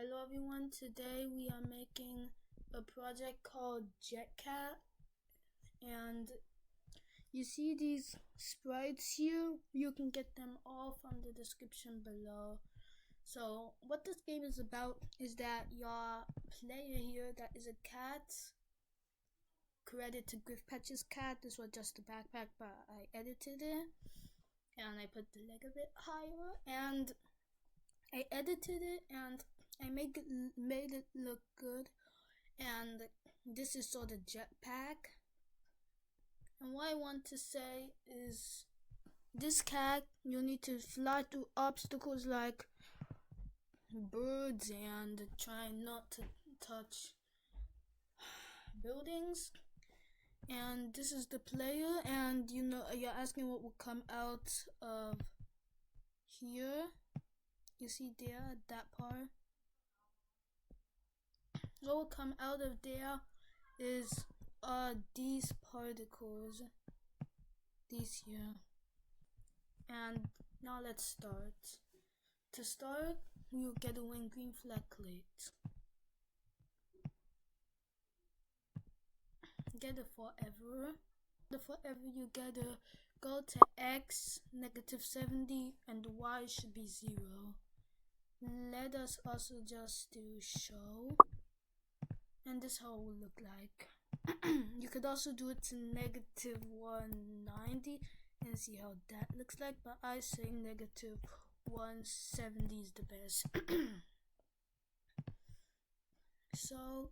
Hello everyone, today we are making a project called Jetcat, and you see these sprites here. You can get them all from the description below. So what this game is about is that your player here, that is a cat, credit to Griffpatch's cat. This was just a backpack, but I edited it and I put the leg a bit higher and I edited it and I made it look good. And this is sort of Jetpack. And what I want to say is, this cat, you need to fly through obstacles like birds and try not to touch buildings. And this is the player, and you're asking what will come out of here. You see there, that part. What will come out of there is these particles, these here. And now let's start. To start, you'll get a when green flag clicked. Get a forever. The forever you gotta go to x -70 and y should be 0. Let us also just do show, and this is how it will look like. You could also do it to -190 and see how that looks like, but I say -170 is the best. So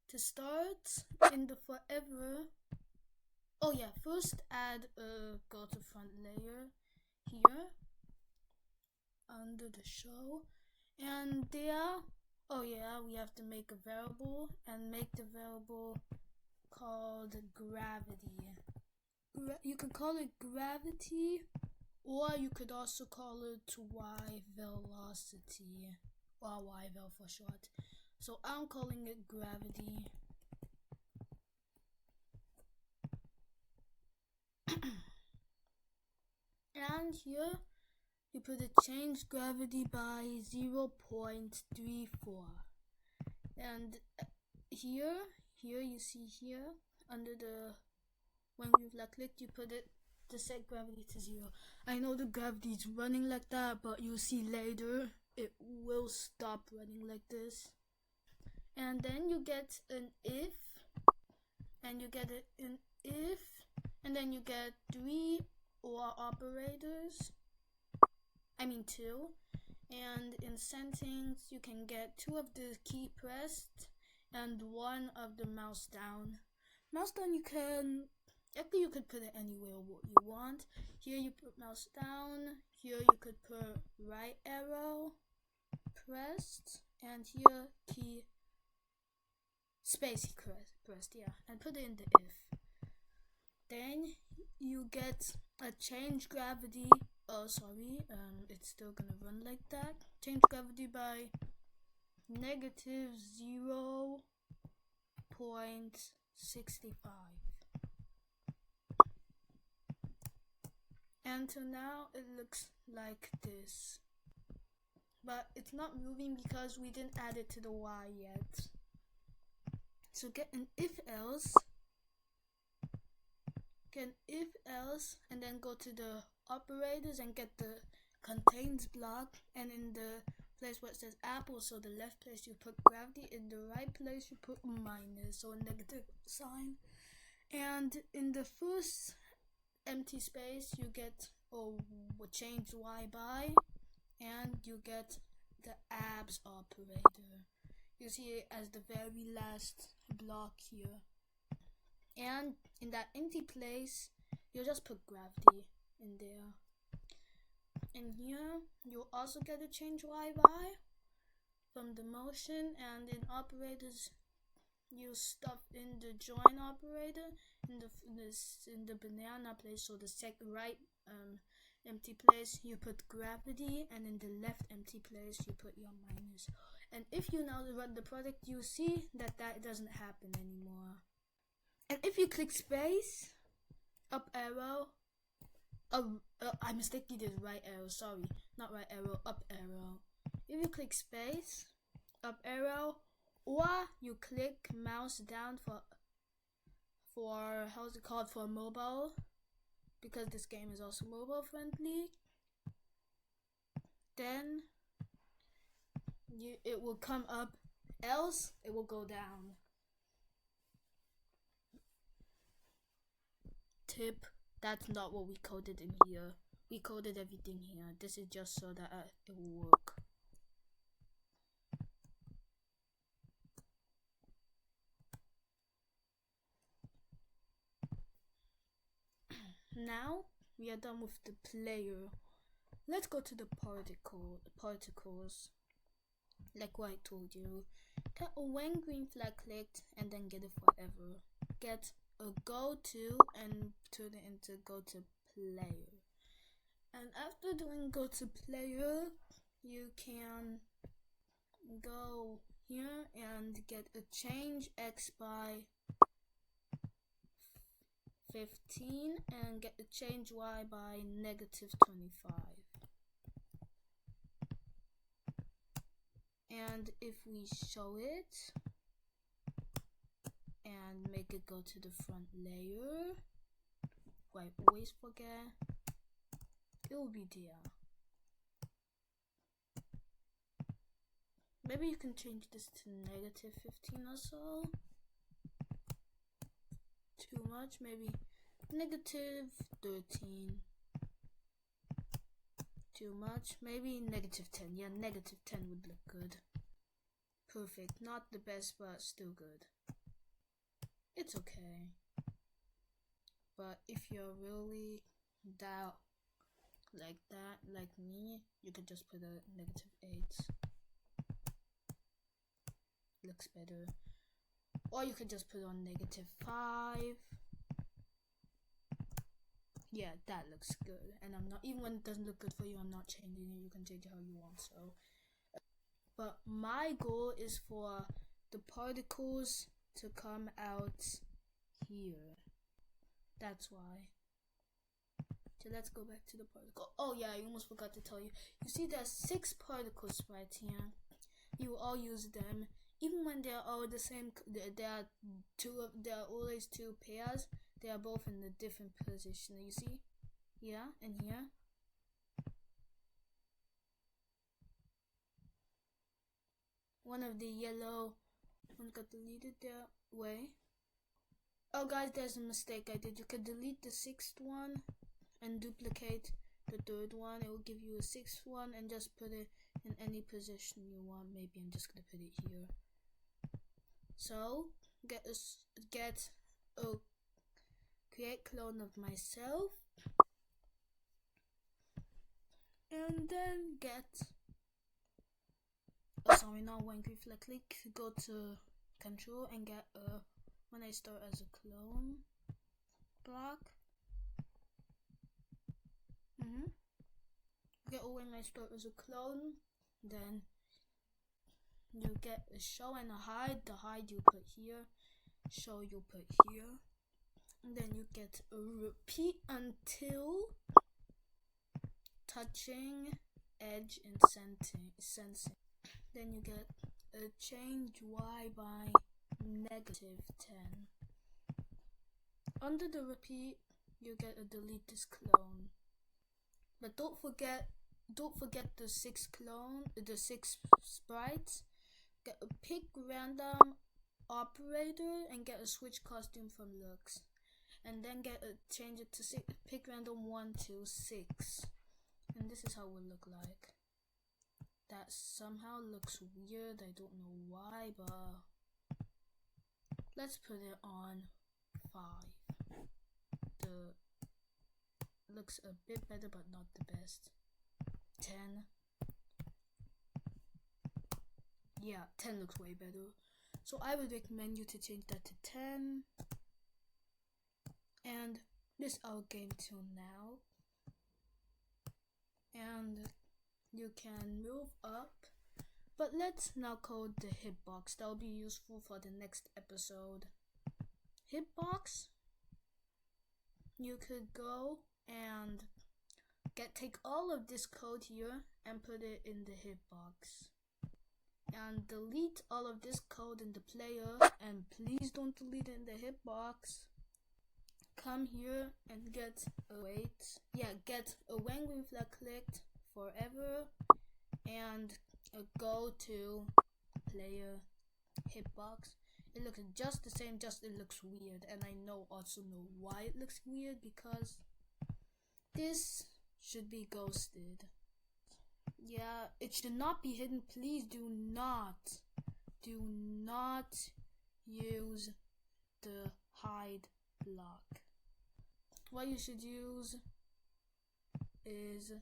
to start, in the forever, oh yeah, first add a go to front layer here under the show, and there, oh yeah, we have to make a variable and make the variable called gravity. You can call it gravity, or you could also call it y velocity, or yvel for short. So I'm calling it gravity. And here you put a change gravity by 0.34. And here you see here under the when you clicked, you put it to set gravity to 0. I know the gravity is running like that, but you'll see later it will stop running like this. And then you get an if, and you get an if, and then you get 3 or operators. I mean 2. And in settings, you can get 2 of the key pressed and 1 of the mouse down. Mouse down, you could put it anywhere what you want. Here you put mouse down. Here you could put right arrow pressed, and here key space pressed, yeah, and put it in the if. Then you get a change gravity. Oh, sorry, it's still gonna run like that. Change gravity by -0.65. And so now it looks like this. But it's not moving because we didn't add it to the y yet. So get an if else, and then go to the operators and get the contains block, and in the place where it says apple, so the left place you put gravity, in the right place you put minus, so a negative sign. And in the first empty space you get change y by, and you get the abs operator. You see it as the very last block here. And in that empty place, you'll just put gravity in there. And here, you'll also get a change y by from the motion, and in operators, you stuff in the join operator in the banana place, so the second right empty place you put gravity, and in the left empty place you put your minus. And if you now run the product, you see that doesn't happen anymore. And if you click space, up arrow, I mistakenly did right arrow, sorry, not right arrow, up arrow. If you click space, up arrow, or you click mouse down for how's it called, for mobile, because this game is also mobile friendly. Then it will come up, else it will go down. Tip, that's not what we coded in here. We coded everything here. This is just so that it will work. Now we are done with the player. Let's go to the particles. Like what I told you. Get a when green flag clicked and then get it forever. Get a go to and turn it into go to player. And after doing go to player, you can go here and get a change x by 15 and get a change y by -25. And if we show it and make it go to the front layer, what I always forget, it will be there. Maybe you can change this to -15 or so. Too much, maybe -13. Too much, maybe -10. Yeah, -10 would look good. Perfect, not the best, but still good. It's okay. But if you're really like that, like me, you could just put a -8. Looks better. Or you could just put on -5. Yeah, that looks good. And I'm not, even when it doesn't look good for you, I'm not changing it. You can change it how you want. So, but my goal is for the particles to come out here. That's why. So let's go back to the particle. Oh yeah, I almost forgot to tell you. You see there's 6 particle sprites here. You all use them. Even when they're all the same, there are always 2 pairs. They are both in a different position. You see? Yeah, and here. One of the yellow one got deleted there. Way. Oh guys, there's a mistake I did. You could delete the 6th one and duplicate the 3rd one. It will give you a 6th one and just put it in any position you want. Maybe I'm just gonna put it here. So create clone of myself, and then get sorry, not when green flag click, go to control and get a when I start as a clone block. Get a when I start as a clone, then you get a show and a hide. The hide you put here, show you put here, and then you get a repeat until touching edge and sensing. Then you get a change y by -10. Under the repeat, you get a delete this clone. But don't forget the 6 sprites. Get a pick random operator and get a switch costume from looks, and then change it to pick random 1 to 6, and this is how it will look like. That somehow looks weird. I don't know why, but let's put it on 5. The looks a bit better, but not the best. 10. Yeah, 10 looks way better. So I would recommend you to change that to 10. And this is our game till now. And you can move up. But let's now code the hitbox. That will be useful for the next episode. Hitbox, you could go and take all of this code here and put it in the hitbox. and delete all of this code in the player, and please don't delete it in the hitbox. Come here and get a when green flag clicked forever, and go to player hitbox. It looks just the same, just it looks weird, and I also know why it looks weird, because this should be ghosted. Yeah, it should not be hidden. Please do not use the hide block. What you should use is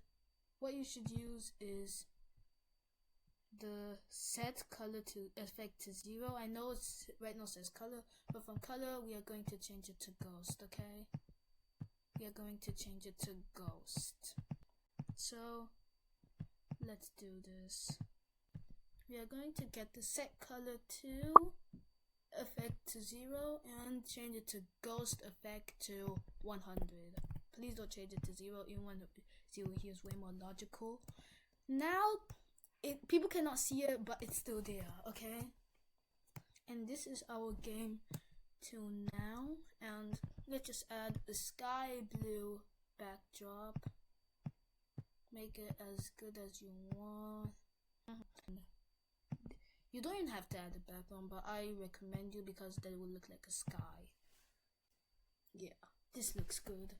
the set color to effect to 0. I know it's right now says color, but from color we are going to change it to ghost. Okay, we are going to change it to ghost. So let's do this. We are going to get the set color to effect to 0 and change it to ghost effect to 100. Please don't change it to 0, even when 0 here is way more logical. Now people cannot see it, but it's still there. Okay, and this is our game till now, and let's just add a sky blue backdrop. Make it as good as you want. You don't even have to add the background, but I recommend you because then it will look like a sky. Yeah, this looks good.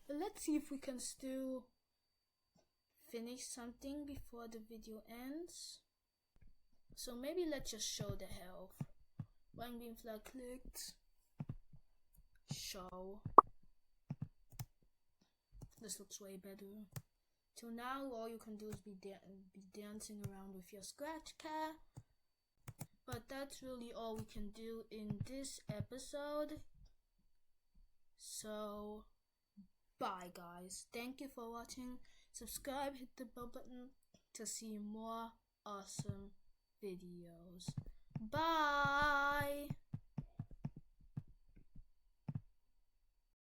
But let's see if we can still finish something before the video ends. So maybe let's just show the health. When green flag clicked, show. This looks way better. Till now, all you can do is be dancing around with your scratch cat. But that's really all we can do in this episode. So, bye guys. Thank you for watching. Subscribe, hit the bell button to see more awesome videos. Bye!